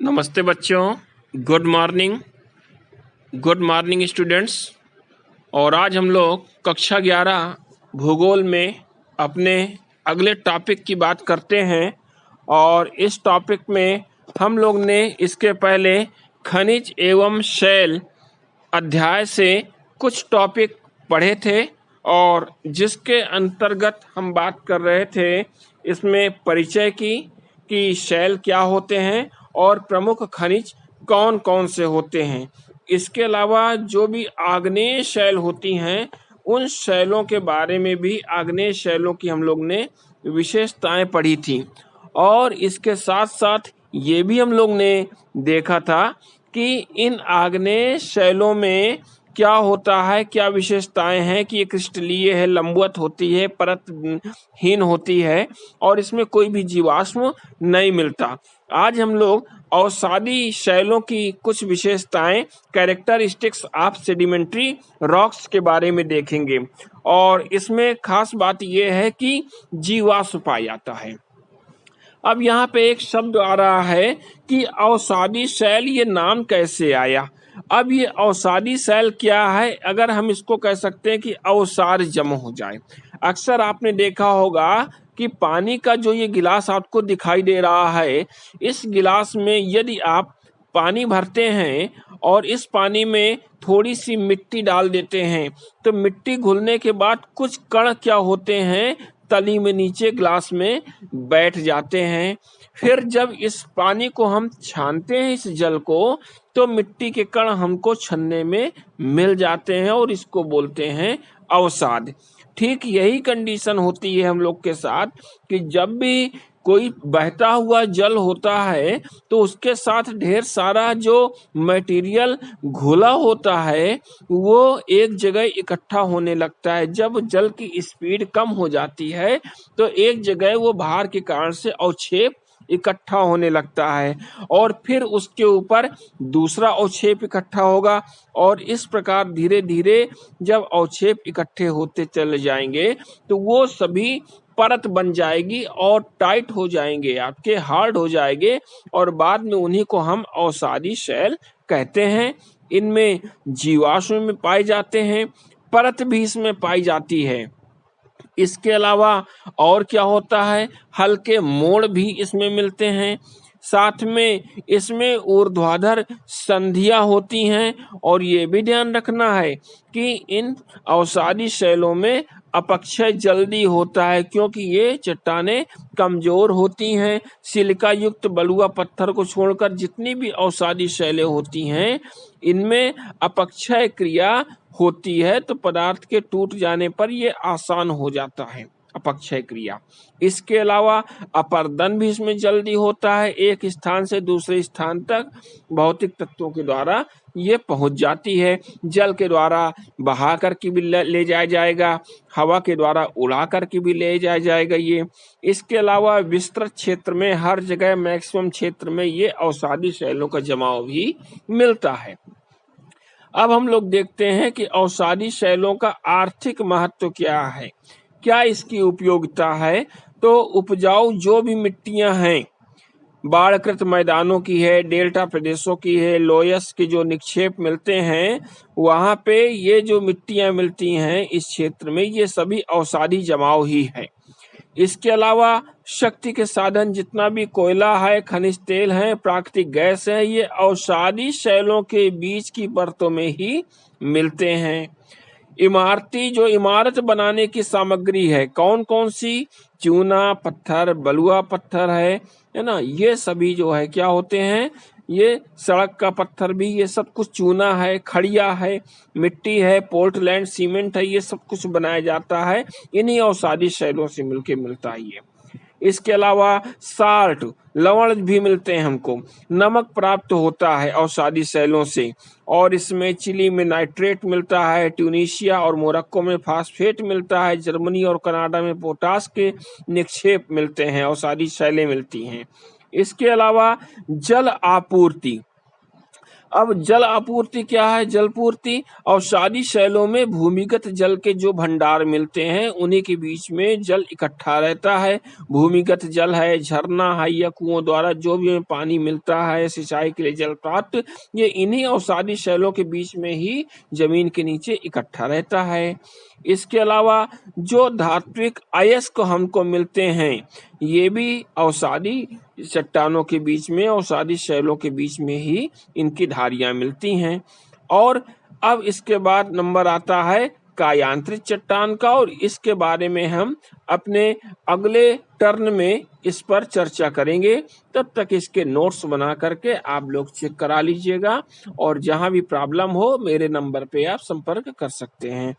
नमस्ते बच्चों, good morning students. और आज हम लोग कक्षा 11 भूगोल में अपने अगले टॉपिक की बात करते हैं। और इस टॉपिक में हम लोग ने इसके पहले खनिज एवं शैल अध्याय से कुछ टॉपिक पढ़े थे और जिसके अंतर्गत हम बात कर रहे थे इसमें परिचय की कि शैल क्या होते हैं और प्रमुख खनिज कौन कौन से होते हैं। इसके अलावा जो भी आग्नेय शैल होती हैं उन शैलों के बारे में भी, आग्नेय शैलों की हम लोग ने विशेषताएं पढ़ी थी। और इसके साथ साथ ये भी हम लोग ने देखा था कि इन आग्नेय शैलों में क्या होता है, क्या विशेषताएं हैं कि ये क्रिस्टलीय है, लंबवत होती है, परतहीन होती है और इसमें कोई भी जीवाश्म नहीं मिलता। आज हम लोग अवसादी शैलों की कुछ विशेषताएं, कैरेक्टरिस्टिक्स ऑफ सेडिमेंट्री रॉक्स के बारे में देखेंगे। और इसमें खास बात यह है कि जीवाश्म पाया जाता है। अब यहाँ पे एक शब्द आ रहा है कि अवसादी शैल, ये नाम कैसे आया। अब ये अवसादी शैल क्या है, अगर हम इसको कह सकते हैं कि अवसाद जमा हो जाए। अक्सर आपने देखा होगा कि पानी का जो ये गिलास आपको दिखाई दे रहा है, इस गिलास में यदि आप पानी भरते हैं और इस पानी में थोड़ी सी मिट्टी डाल देते हैं तो मिट्टी घुलने के बाद कुछ कण क्या होते हैं, तली में नीचे ग्लास में बैठ जाते हैं। फिर जब इस पानी को हम छानते हैं, इस जल को, तो मिट्टी के कण हमको छन्ने में मिल जाते हैं और इसको बोलते हैं अवसाद। ठीक यही कंडीशन होती है हम लोग के साथ कि जब भी कोई बहता हुआ जल होता है तो उसके साथ ढेर सारा जो मटेरियल घुला होता है वो एक जगह इकट्ठा होने लगता है। जब जल की स्पीड कम हो जाती है तो एक जगह वो भार के कारण से अवक्षेप इकट्ठा होने लगता है और फिर उसके ऊपर दूसरा अवक्षेप इकट्ठा होगा और इस प्रकार धीरे धीरे जब अवक्षेप इकट्ठे होते चले जाएंगे तो वो सभी परत बन जाएगी और टाइट हो जाएंगे, आपके हार्ड हो जाएंगे और बाद में उन्हीं को हम अवसादी शैल कहते हैं। इनमें जीवाश्म में पाए जाते हैं, परत भी इसमें पाई जाती है। इसके अलावा और क्या होता है, हल्के मोड़ भी इसमें मिलते हैं। साथ में इसमें ऊर्ध्वाधर संधियां होती हैं और ये भी ध्यान रखना है कि इन अवसादी शैलों में अपक्षय जल्दी होता है क्योंकि ये चट्टानें कमजोर होती हैं। सिलिका युक्त बलुआ पत्थर को छोड़कर जितनी भी अवसादी शैलें होती हैं इनमें अपक्षय क्रिया होती है तो पदार्थ के टूट जाने पर ये आसान हो जाता है, अपक्षय क्रिया। इसके अलावा अपर्दन भी इसमें जल्दी होता है, एक स्थान से दूसरे स्थान तक भौतिक तत्वों के द्वारा ये पहुंच जाती है। जल के द्वारा बहा कर के भी ले जाया जाएगा, हवा के द्वारा उड़ा कर के भी ले जाया जाएगा ये। इसके अलावा विस्तृत क्षेत्र में हर जगह मैक्सिमम क्षेत्र में ये अवसादी शैलों का जमाव भी मिलता है। अब हम लोग देखते हैं कि अवसादी शैलों का आर्थिक महत्व क्या है, क्या इसकी उपयोगिता है। तो उपजाऊ जो भी मिट्टियां हैं, बाढ़कृत मैदानों की है, डेल्टा प्रदेशों की है, लोयस के जो निक्षेप मिलते हैं वहां पे ये जो मिट्टियां मिलती हैं इस क्षेत्र में, ये सभी अवसादी जमाव ही है। इसके अलावा शक्ति के साधन जितना भी कोयला है, खनिज तेल है, प्राकृतिक गैस है, ये अवसादी शैलों के बीच की परतों में ही मिलते हैं। इमारती जो इमारत बनाने की सामग्री है, कौन कौन सी, चूना पत्थर, बलुआ पत्थर है ना, ये सभी जो है क्या होते हैं, ये सड़क का पत्थर भी, ये सब कुछ चूना है, खड़िया है, मिट्टी है, पोर्टलैंड सीमेंट है, ये सब कुछ बनाया जाता है, इन्हीं अवसादी शैलों से मिलके मिलता है ये। इसके अलावा साल्ट, लवण भी मिलते हैं हमको, नमक प्राप्त होता है अवसादी शैलों से और इसमें चिली में नाइट्रेट मिलता है, ट्यूनीशिया और मोरक्को में फास्फेट मिलता है, जर्मनी और कनाडा में पोटास के निक्षेप मिलते हैं, अवसादी शैलें मिलती हैं। इसके अलावा जल आपूर्ति, अब जल आपूर्ति क्या है? जलपूर्ति अवसादी शैलों में भूमिगत जल के जो भंडार मिलते हैं उन्हीं के बीच में जल इकट्ठा रहता है। भूमिगत जल है, झरना है या कुओं द्वारा जो भी हमें पानी मिलता है सिंचाई के लिए जल प्राप्त, ये इन्हीं अवसादी शैलों के बीच में ही जमीन के नीचे इकट्ठा रहता है। इसके अलावा जो धात्विक अयस्क हमको मिलते हैं ये भी अवसादी चट्टानों के बीच में, अवसादी शैलों के बीच में ही इनकी धारियां मिलती हैं। और अब इसके बाद नंबर आता है कायांतरित चट्टान का, और इसके बारे में हम अपने अगले टर्न में इस पर चर्चा करेंगे। तब तक इसके नोट्स बना करके आप लोग चेक करा लीजिएगा, और जहां भी प्रॉब्लम हो मेरे नंबर पे आप संपर्क कर सकते हैं।